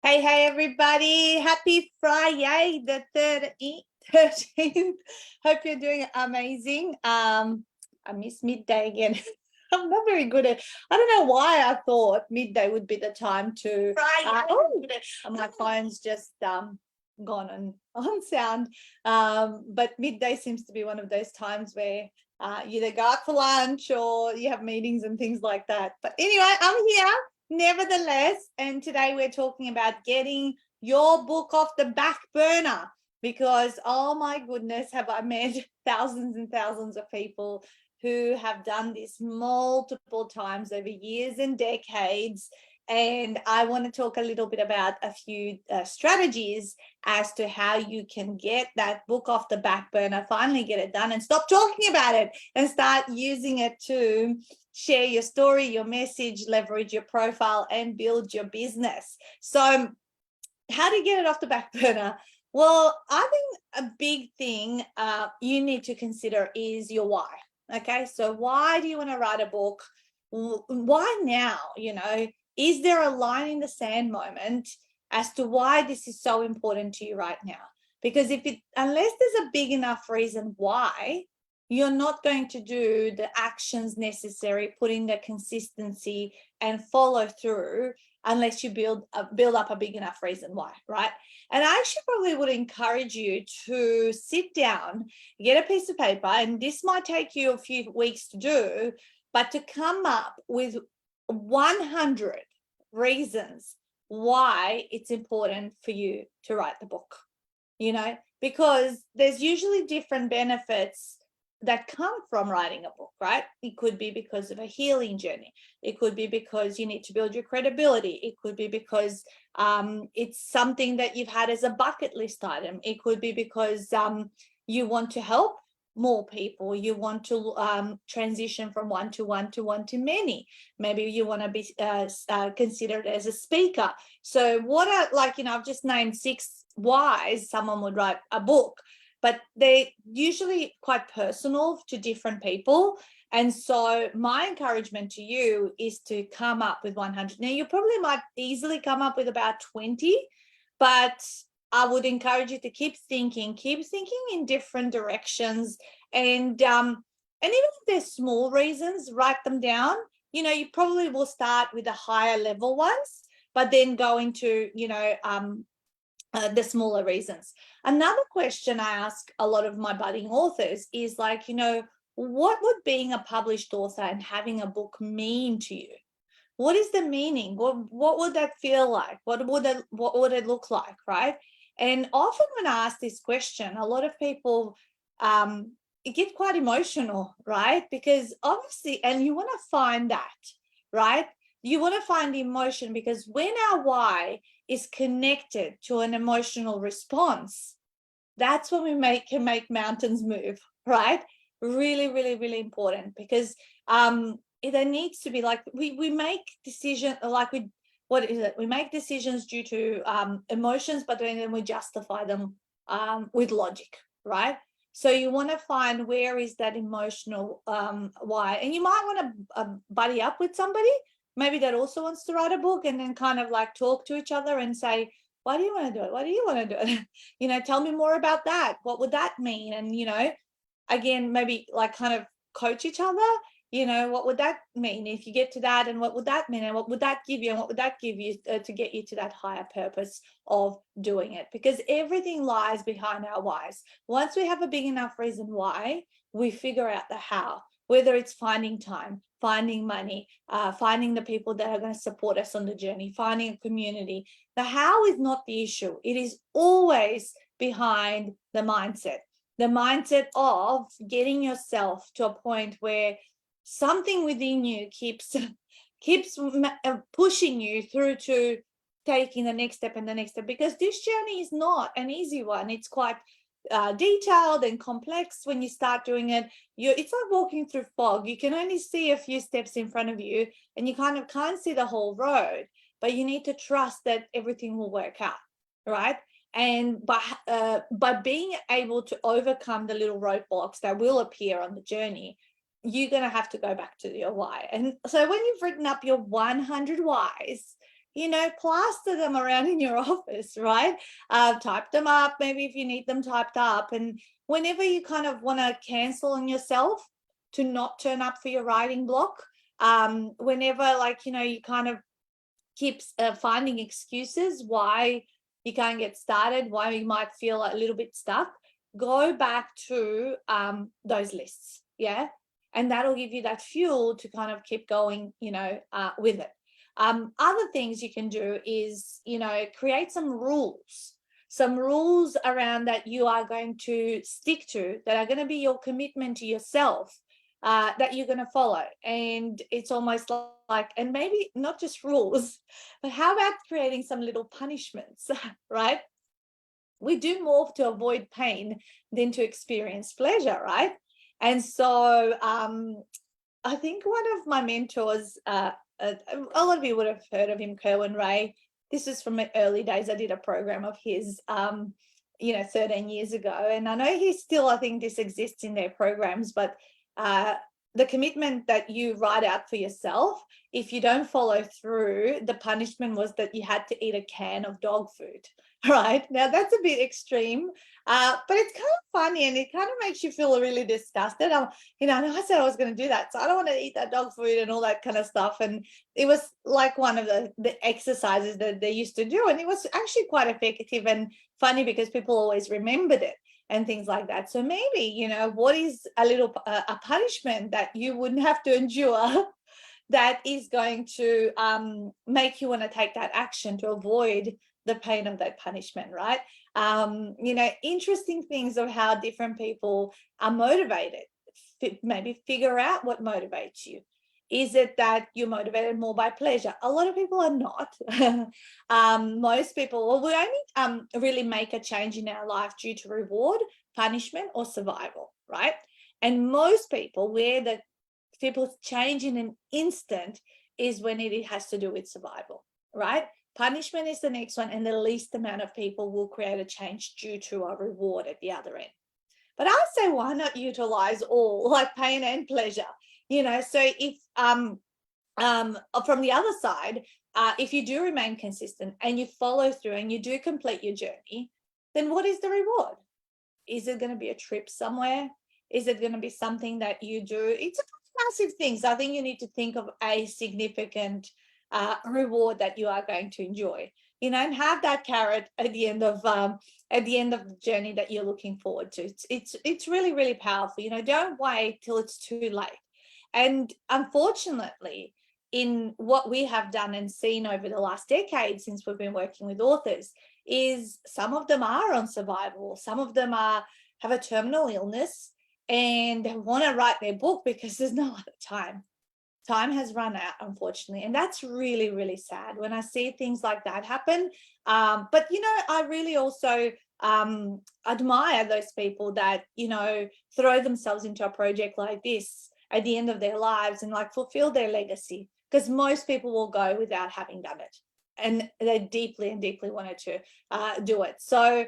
Hey, everybody. Happy Friday, the 13th. Hope you're doing amazing. I miss midday again. I'm not very good at, I don't know why I thought midday would be the time to, my phone's just gone on sound. But midday seems to be one of those times where you either go out for lunch or you have meetings and things like that. But anyway, I'm here nevertheless, and today we're talking about getting your book off the back burner because, oh my goodness, have I met thousands and thousands of people who have done this multiple times over years and decades. And I want to talk a little bit about a few strategies as to how you can get that book off the back burner, finally get it done and stop talking about it and start using it to share your story, your message, leverage your profile, and build your business. So how do you get it off the back burner? Well, I think a big thing you need to consider is your why. Okay, so why do you want to write a book? Why now? Is there a line in the sand moment as to why this is so important to you right now? Because unless there's a big enough reason why, you're not going to do the actions necessary, put in the consistency and follow through unless you build up a big enough reason why, right? And I actually probably would encourage you to sit down, get a piece of paper, and this might take you a few weeks to do, but to come up with 100 reasons why it's important for you to write the book, because there's usually different benefits that come from writing a book, right? It could be because of a healing journey. It could be because you need to build your credibility. It could be because it's something that you've had as a bucket list item. It could be because you want to help more people. You want to transition from one to one to one to many. Maybe you want to be considered as a speaker. So I've just named 6 whys someone would write a book, but they're usually quite personal to different people. And so my encouragement to you is to come up with 100. Now, you probably might easily come up with about 20, but I would encourage you to keep thinking in different directions. And even if there's small reasons, write them down. You probably will start with the higher level ones, but then go into, the smaller reasons. Another question I ask a lot of my budding authors is what would being a published author and having a book mean to you? What is the meaning? What would that feel like? What would it look like, right? And often when I ask this question, a lot of people get quite emotional, right? Because obviously, and you want to find that, right? You want to find the emotion, because when our why is connected to an emotional response, that's when we can make mountains move, right? Really, really, really important, because there needs to be we make decisions we make decisions due to emotions, but then we justify them with logic, right? So you want to find where is that emotional why, and you might want to buddy up with somebody maybe that also wants to write a book, and then kind of talk to each other and say, why do you want to do it? Why do you want to do it? Tell me more about that. What would that mean? And, again, maybe kind of coach each other. What would that mean if you get to that? And what would that mean? And what would that give you? And what would that give you to get you to that higher purpose of doing it? Because everything lies behind our whys. Once we have a big enough reason why, we figure out the how, whether it's finding time, finding money, finding the people that are going to support us on the journey, finding a community. The how is not the issue. It is always behind the mindset of getting yourself to a point where something within you keeps pushing you through to taking the next step and the next step, because this journey is not an easy one. It's quite detailed and complex. When you start doing it, it's like walking through fog. You can only see a few steps in front of you, and you kind of can't see the whole road, but you need to trust that everything will work out, right? And by being able to overcome the little roadblocks that will appear on the journey, you're going to have to go back to your why. And so when you've written up your 100 whys, plaster them around in your office, right? Type them up, maybe if you need them typed up. And whenever you kind of want to cancel on yourself to not turn up for your writing block, whenever you kind of keep finding excuses why you can't get started, why you might feel a little bit stuck, go back to those lists, yeah? And that'll give you that fuel to kind of keep going, with it. Other things you can do is, create some rules around that you are going to stick to, that are going to be your commitment to yourself, that you're going to follow. And it's almost like, and maybe not just rules, but how about creating some little punishments, right? We do more to avoid pain than to experience pleasure, right? And so I think one of my mentors, a lot of you would have heard of him, Kerwin Ray. This is from the early days. I did a program of his, 13 years ago. And I know I think this exists in their programs, but the commitment that you write out for yourself, if you don't follow through, the punishment was that you had to eat a can of dog food, right? Now that's a bit extreme, but it's kind of funny and it kind of makes you feel really disgusted. I said I was going to do that, so I don't want to eat that dog food and all that kind of stuff. And it was like one of the exercises that they used to do, and it was actually quite effective and funny because people always remembered it and things like that. So maybe, what is a punishment that you wouldn't have to endure that is going to make you want to take that action to avoid the pain of that punishment, right? Interesting things of how different people are motivated. Maybe figure out what motivates you. Is it that you're motivated more by pleasure? A lot of people are not. Most people, we only really make a change in our life due to reward, punishment, or survival, right? And most people, where the people change in an instant is when it has to do with survival, right? Punishment is the next one, and the least amount of people will create a change due to a reward at the other end. But I say, why not utilize all, like pain and pleasure? So if from the other side, if you do remain consistent and you follow through and you do complete your journey, then what is the reward? Is it going to be a trip somewhere? Is it going to be something that you do? It's a massive thing. So I think you need to think of a significant reward that you are going to enjoy, and have that carrot at the end of the journey that you're looking forward to. It's really, really powerful. Don't wait till it's too late. And unfortunately, in what we have done and seen over the last decade since we've been working with authors, is some of them are on survival. Some of them have a terminal illness and they want to write their book because there's no other time. Time has run out, unfortunately. And that's really, really sad when I see things like that happen. But, I really also admire those people that, throw themselves into a project like this at the end of their lives and fulfill their legacy, because most people will go without having done it. And they deeply and deeply wanted to do it. So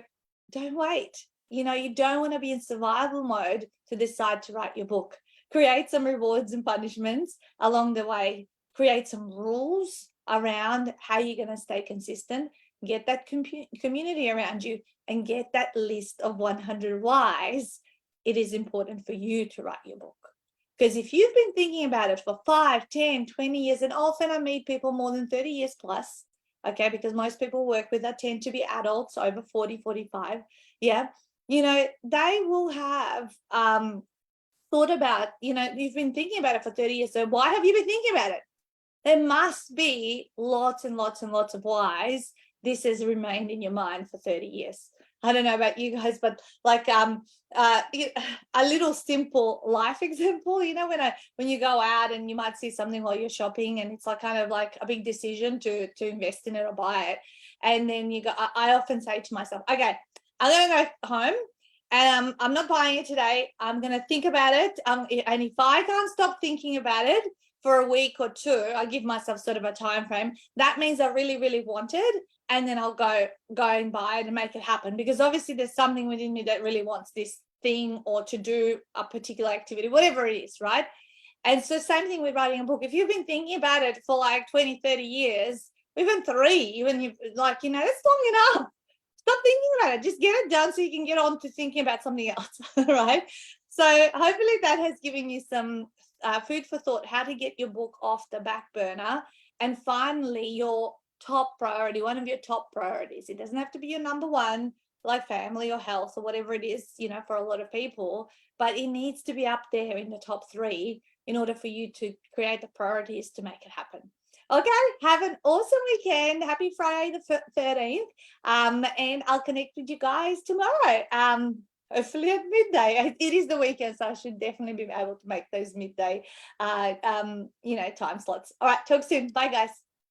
don't wait. You don't want to be in survival mode to decide to write your book. Create some rewards and punishments along the way. Create some rules around how you're going to stay consistent. Get that community around you and get that list of 100 whys it is important for you to write your book. Because if you've been thinking about it for 5, 10, 20 years, and often I meet people more than 30 years plus, okay, because most people work with that tend to be adults over 40, 45. Yeah. They will have thought about, you've been thinking about it for 30 years. So why have you been thinking about it? There must be lots and lots and lots of whys this has remained in your mind for 30 years. I don't know about you guys, but a little simple life example, when you go out and you might see something while you're shopping and it's kind of like a big decision to invest in it or buy it. And then I often say to myself, okay, I'm going to go home and I'm not buying it today. I'm going to think about it. And if I can't stop thinking about it for a week or two, I give myself sort of a time frame. That means I really, really want it. And then I'll go and buy it and make it happen. Because obviously there's something within me that really wants this thing or to do a particular activity, whatever it is, right? And so same thing with writing a book. If you've been thinking about it for 20, 30 years, even 3, even you like, that's long enough. Stop thinking about it. Just get it done so you can get on to thinking about something else, right? So hopefully that has given you some food for thought, how to get your book off the back burner. And finally, your top priority, one of your top priorities. It doesn't have to be your number one, like family or health or whatever it is, for a lot of people, but it needs to be up there in the top 3 in order for you to create the priorities to make it happen. Okay, have an awesome weekend. Happy Friday the 13th. And I'll connect with you guys tomorrow. Hopefully at midday. It is the weekend, so I should definitely be able to make those midday time slots. All right, talk soon. Bye, guys.